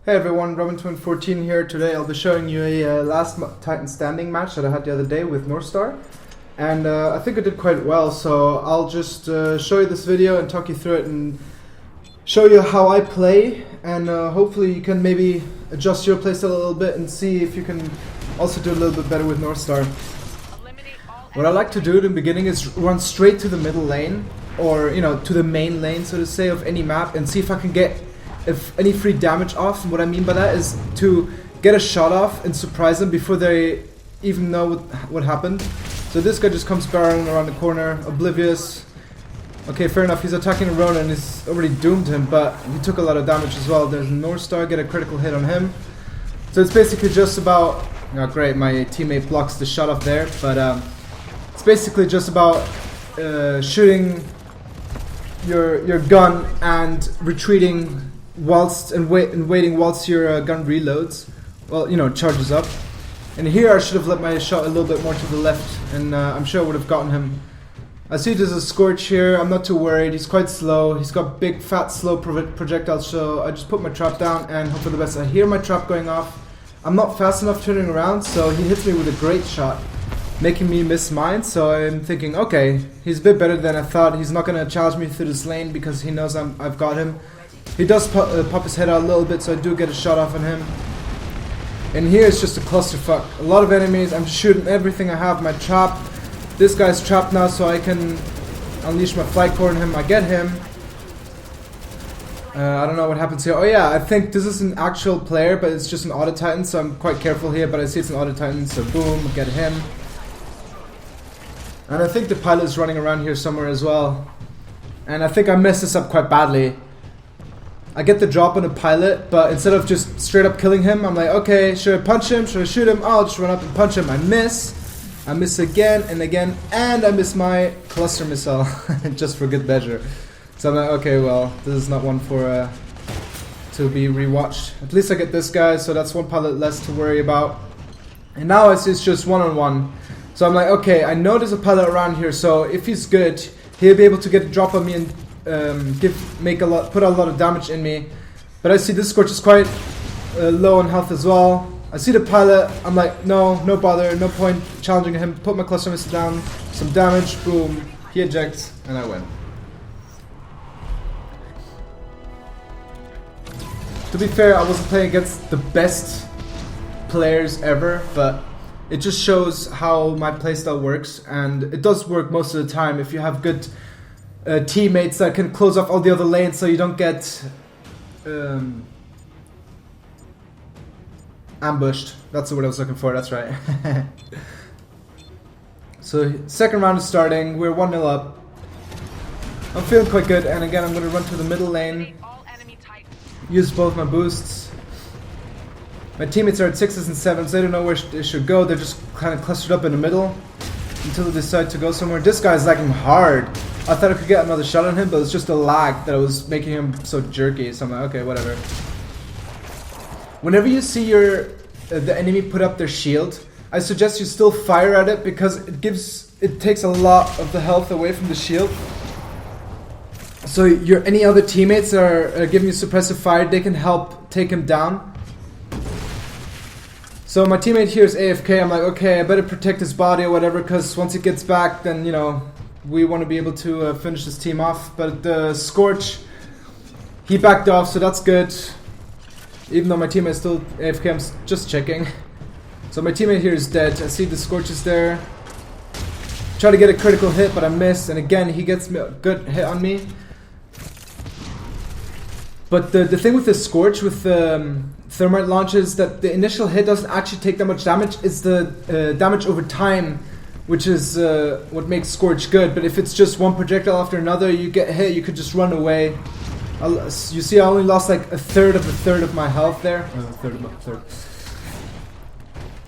Hey everyone, Robin14 here. Today I'll be showing you a last Titan standing match that I had the other day with Northstar. And I think I did quite well, so I'll just show you this video and talk you through it and show you how I play. And hopefully you can maybe adjust your playstyle a little bit and see if you can also do a little bit better with Northstar. What I like to do in the beginning is run straight to the middle lane, or to the main lane, so to say, of any map, and see if I can get any free damage off. And what I mean by that is to get a shot off and surprise them before they even know what happened. So this guy just comes barreling around the corner, oblivious. Okay, fair enough, he's attacking a Ronin and he's already doomed him, but he took a lot of damage as well. There's Northstar, get a critical hit on him. So it's basically just about, oh great, my teammate blocks the shot off there, but it's basically just about shooting your gun and retreating whilst and waiting whilst your gun reloads. Well, charges up. And here I should have let my shot a little bit more to the left, and I'm sure I would have gotten him. I see there's a Scorch here. I'm not too worried. He's quite slow. He's got big, fat, slow projectiles, so I just put my trap down and hope for the best. I hear my trap going off. I'm not fast enough turning around, so he hits me with a great shot, making me miss mine. So I'm thinking, okay, he's a bit better than I thought. He's not going to challenge me through this lane because he knows I've got him. He does pop his head out a little bit, so I do get a shot off on him. And here it's just a clusterfuck. A lot of enemies. I'm shooting everything I have. My trap. This guy's trapped now, so I can unleash my flight core on him. I get him. I don't know what happens here. Oh yeah, I think this is an actual player, but it's just an auto titan, so I'm quite careful here. But I see it's an auto titan, so boom, get him. And I think the pilot is running around here somewhere as well. And I think I messed this up quite badly. I get the drop on the pilot, but instead of just straight up killing him, I'm like, okay, should I punch him? Should I shoot him? Oh, I'll just run up and punch him. I miss. I miss again and again, and I miss my cluster missile, just for good measure. So I'm like, okay, well, this is not one for to be rewatched. At least I get this guy, so that's one pilot less to worry about. And now it's just one-on-one. So I'm like, okay, I know there's a pilot around here, so if he's good, he'll be able to get a drop on me and put a lot of damage in me. But I see this Scorch is quite low on health as well. I see the pilot. I'm like, no bother, no point challenging him. Put my cluster missile down, some damage, boom, he ejects, and I win. To be fair, I wasn't playing against the best players ever, but it just shows how my playstyle works, and it does work most of the time if you have good teammates that can close off all the other lanes, so you don't get ambushed. That's the word I was looking for, that's right. So second round is starting, we're 1-0 up. I'm feeling quite good, and again I'm going to run to the middle lane, use both my boosts. My teammates are at 6s and 7s, they don't know where they should go, they're just kind of clustered up in the middle until they decide to go somewhere. This guy's lagging hard. I thought I could get another shot on him, but it's just a lag that was making him so jerky. So I'm like, okay, whatever. Whenever you see the enemy put up their shield, I suggest you still fire at it, because it takes a lot of the health away from the shield. So any other teammates that are giving you suppressive fire, they can help take him down. So my teammate here is AFK. I'm like, okay, I better protect his body or whatever, because once he gets back, then we want to be able to finish this team off. But the Scorch, he backed off, so that's good. Even though my teammate is still AFK, I'm just checking. So my teammate here is dead. I see the Scorch is there. Try to get a critical hit, but I missed. And again, he gets a good hit on me. But the thing with the Scorch, with the thermite launch, is that the initial hit doesn't actually take that much damage. It's the damage over time, which is what makes Scorch good. But if it's just one projectile after another, you get hit, you could just run away. You see, I only lost like a third of my health there. A third of a third.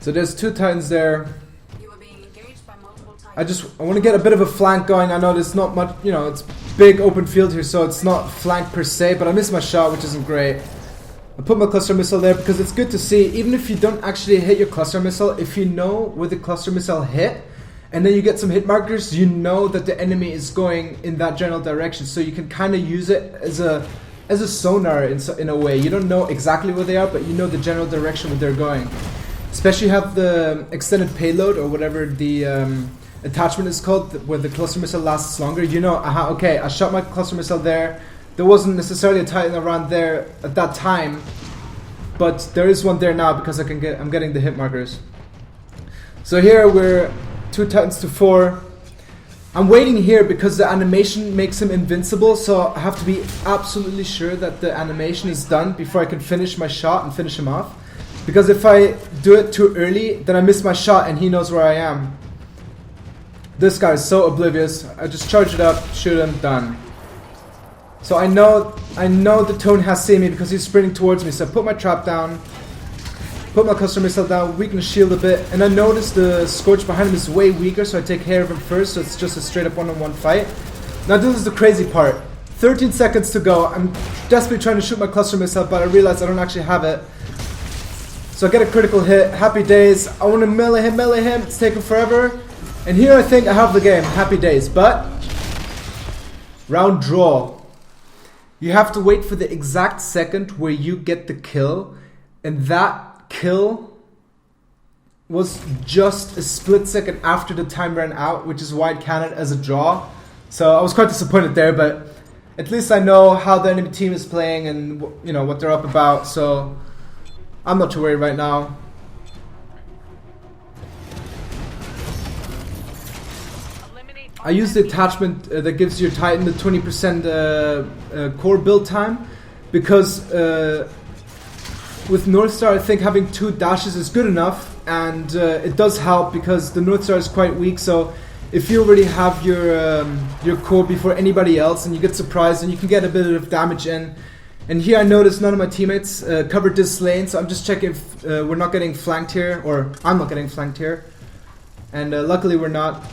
So there's two Titans there. I want to get a bit of a flank going. I know there's not much, it's big open field here, so it's not flank per se, but I missed my shot, which isn't great. I put my cluster missile there because it's good to see, even if you don't actually hit your cluster missile, if you know where the cluster missile hit, and then you get some hit markers, you know that the enemy is going in that general direction, so you can kind of use it as a as a sonar in a way. You don't know exactly where they are, but you know the general direction where they're going. Especially have the extended payload or whatever the attachment is called, where the cluster missile lasts longer. You know, okay, I shot my cluster missile there. There wasn't necessarily a Titan around there at that time, but there is one there now because I'm getting the hit markers. So here we're 2 Titans to 4. I'm waiting here because the animation makes him invincible, so I have to be absolutely sure that the animation is done before I can finish my shot and finish him off. Because if I do it too early, then I miss my shot and he knows where I am. This guy is so oblivious. I just charge it up, shoot him, done. So I know the Tone has seen me because he's sprinting towards me. So I put my trap down, put my cluster missile down, weaken the shield a bit, and I notice the Scorch behind him is way weaker, so I take care of him first, so it's just a straight up one-on-one fight. Now this is the crazy part. 13 seconds to go. I'm desperately trying to shoot my cluster missile, but I realize I don't actually have it. So I get a critical hit. Happy days. I want to melee him. It's taking forever. And here I think I have the game. Happy days. But round draw. You have to wait for the exact second where you get the kill. And that kill was just a split second after the time ran out, which is why it counted as a draw. So I was quite disappointed there, but at least I know how the enemy team is playing and you know what they're up about. So I'm not too worried right now. I use the attachment that gives your Titan the 20% core build time because with Northstar I think having 2 dashes is good enough, and it does help because the Northstar is quite weak. So if you already have your core before anybody else and you get surprised, and you can get a bit of damage in. And here I noticed none of my teammates covered this lane, so I'm just checking if we're not getting flanked here, or I'm not getting flanked here. And luckily we're not,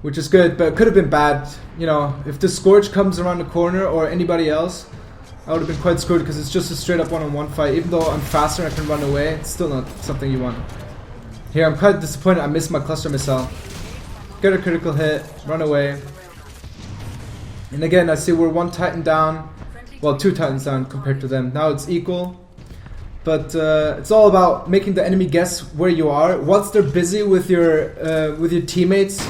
which is good, but it could have been bad. You know, if the Scorch comes around the corner or anybody else, I would have been quite screwed because it's just a straight up one-on-one fight. Even though I'm faster and I can run away, it's still not something you want. Here I'm quite disappointed I missed my cluster missile. Get a critical hit, run away. And again, I see we're 1 Titan down, well 2 Titans down compared to them. Now it's equal, but it's all about making the enemy guess where you are. Once they're busy with your teammates,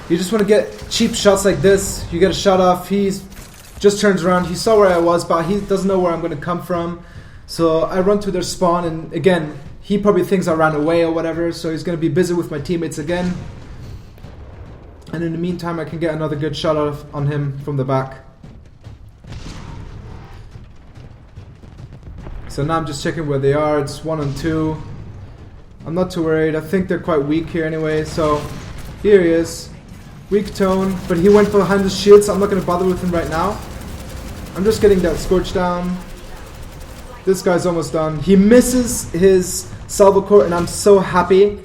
you just want to get cheap shots like this. You get a shot off, he just turns around, he saw where I was, but he doesn't know where I'm going to come from. So I run to their spawn, and again, he probably thinks I ran away or whatever, so he's going to be busy with my teammates again. And in the meantime, I can get another good shot on him from the back. So now I'm just checking where they are. It's 1 on 2. I'm not too worried. I think they're quite weak here anyway. So here he is. Weak Tone, but he went behind the shield, so I'm not going to bother with him right now. I'm just getting that Scorch down. This guy's almost done. He misses his salvo core, and I'm so happy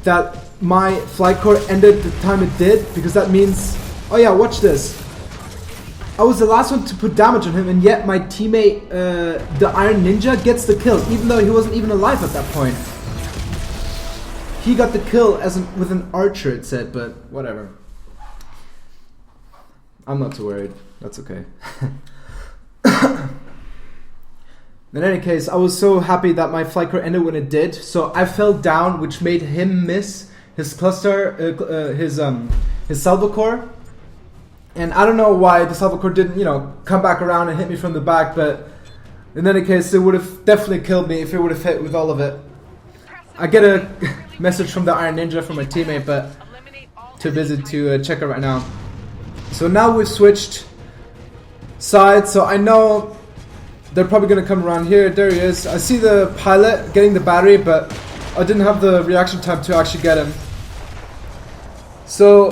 that my flight core ended the time it did, because that means, oh yeah, watch this. I was the last one to put damage on him, and yet my teammate, the Iron Ninja, gets the kill, even though he wasn't even alive at that point. He got the kill with an archer, it said, but whatever. I'm not too worried. That's okay. In any case, I was so happy that my flight core ended when it did, so I fell down, which made him miss his cluster, his salvo core. And I don't know why the salvo core didn't, you know, come back around and hit me from the back, but in any case, it would have definitely killed me if it would have hit with all of it. I get a message from the Iron Ninja from my teammate, but too busy to check it right now. So now we've switched sides, so I know they're probably going to come around here. There he is. I see the pilot getting the battery, but I didn't have the reaction time to actually get him. So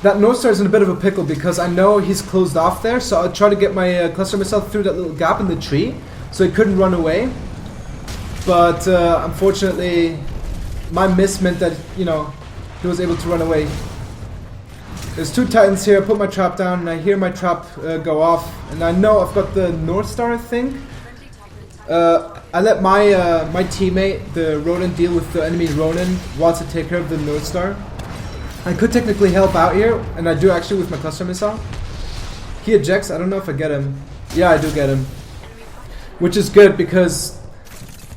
that Northstar is in a bit of a pickle because I know he's closed off there, so I'll try to get my cluster missile through that little gap in the tree so he couldn't run away. But unfortunately, my miss meant that, you know, he was able to run away. There's 2 Titans here. I put my trap down and I hear my trap go off, and I know I've got the Northstar, I think. I let my teammate, the Ronin, deal with the enemy Ronin whilst I take care of the Northstar. I could technically help out here, and I do actually with my cluster missile. He ejects. I don't know if I get him. Yeah, I do get him. Which is good because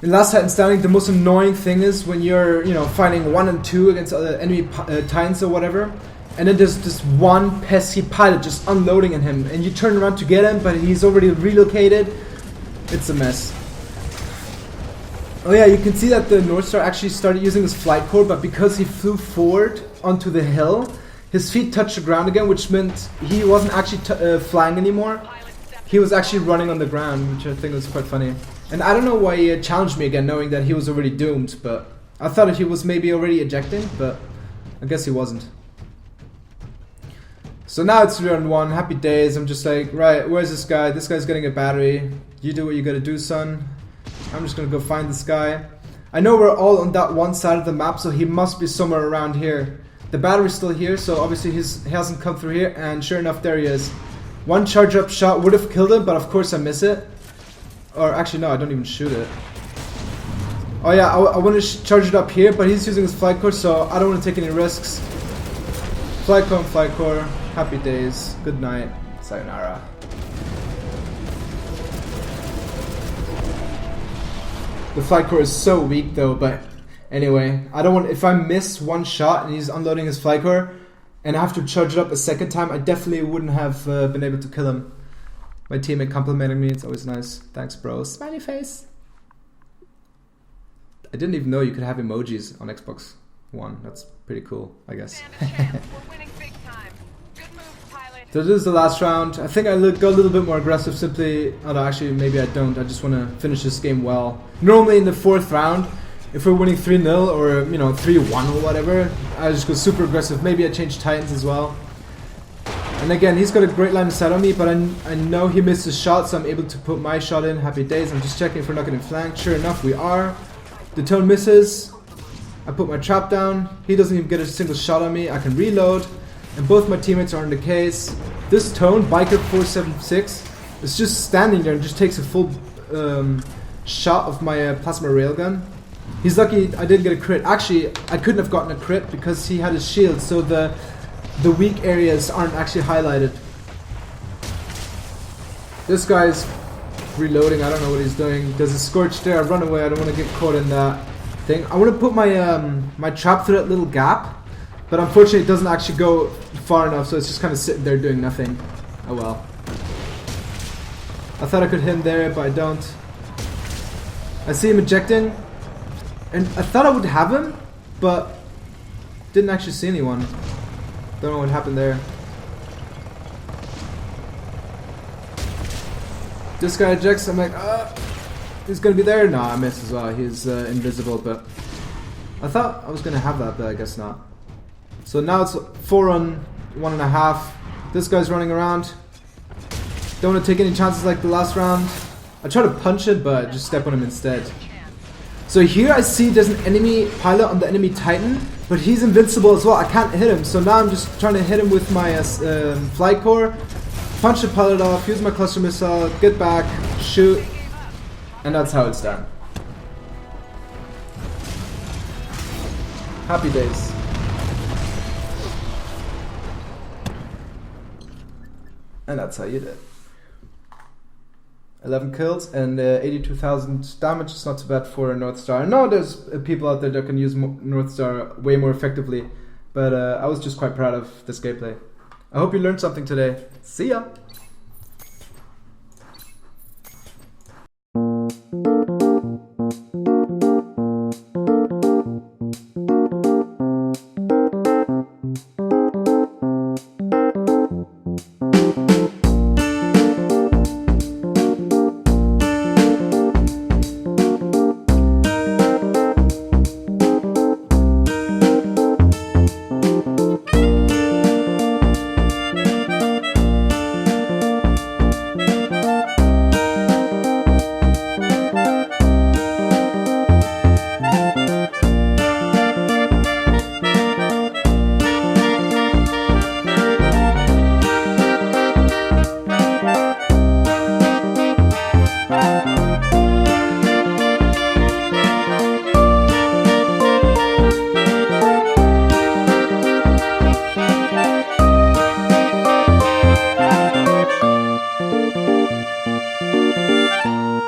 in Last Titan Standing, the most annoying thing is when you're, you know, fighting 1 and 2 against other enemy Titans or whatever, and then there's this one pesky pilot just unloading on him, and you turn around to get him, but he's already relocated. It's a mess. Oh yeah, you can see that the Northstar actually started using his flight core, but because he flew forward onto the hill, his feet touched the ground again, which meant he wasn't actually flying anymore. He was actually running on the ground, which I think was quite funny. And I don't know why he challenged me again, knowing that he was already doomed, but I thought that he was maybe already ejecting, but I guess he wasn't. So now it's 3-on-1, happy days. I'm just like, right, where's this guy? This guy's getting a battery. You do what you gotta do, son. I'm just gonna go find this guy. I know we're all on that one side of the map, so he must be somewhere around here. The battery's still here, so obviously he hasn't come through here, and sure enough, there he is. One charge up shot would have killed him, but of course I miss it. Or actually no, I don't even shoot it. Oh yeah, I want to charge it up here, but he's using his flight core, so I don't want to take any risks. Flight core, happy days, good night, sayonara. The flight core is so weak though, but anyway, I don't want, if I miss one shot and he's unloading his flight core and I have to charge it up a second time, I definitely wouldn't have been able to kill him. My teammate complimenting me, it's always nice. Thanks, bro. Smiley face. I didn't even know you could have emojis on Xbox One. That's pretty cool, I guess. So this is the last round. I think I go a little bit more aggressive simply... Oh no, actually maybe I don't. I just want to finish this game well. Normally in the 4th round, if we're winning 3-0 or, you know, 3-1 or whatever, I just go super aggressive. Maybe I change Titans as well. And again, he's got a great line of sight on me, but I know he missed his shot, so I'm able to put my shot in. Happy days. I'm just checking if we're not getting flanked. Sure enough, we are. The tone misses. I put my trap down. He doesn't even get a single shot on me. I can reload. And both my teammates are in the case. This tone, Biker476, is just standing there and just takes a full shot of my plasma railgun. He's lucky I didn't get a crit. Actually, I couldn't have gotten a crit because he had his shield, so the weak areas aren't actually highlighted. This guy's reloading, I don't know what he's doing. There's a scorch there, I run away, I don't want to get caught in that thing. I want to put my my trap through that little gap, but unfortunately it doesn't actually go far enough, so it's just kind of sitting there doing nothing. Oh well. I thought I could hit him there, but I don't. I see him ejecting, and I thought I would have him, but didn't actually see anyone. Don't know what happened there. This guy ejects, I'm like, he's gonna be there? No, I missed as well. He's invisible, but I thought I was gonna have that, but I guess not. So now it's 4-on-1.5. This guy's running around. Don't want to take any chances like the last round. I try to punch it, but just step on him instead. So here I see there's an enemy pilot on the enemy Titan, but he's invincible as well. I can't hit him, so now I'm just trying to hit him with my flight core, punch the pilot off, use my cluster missile, get back, shoot, and that's how it's done. Happy days. And that's how you did. 11 kills and 82,000 damage. It's not too bad for a Northstar. I know there's people out there that can use Northstar way more effectively, but I was just quite proud of this gameplay. I hope you learned something today. See ya!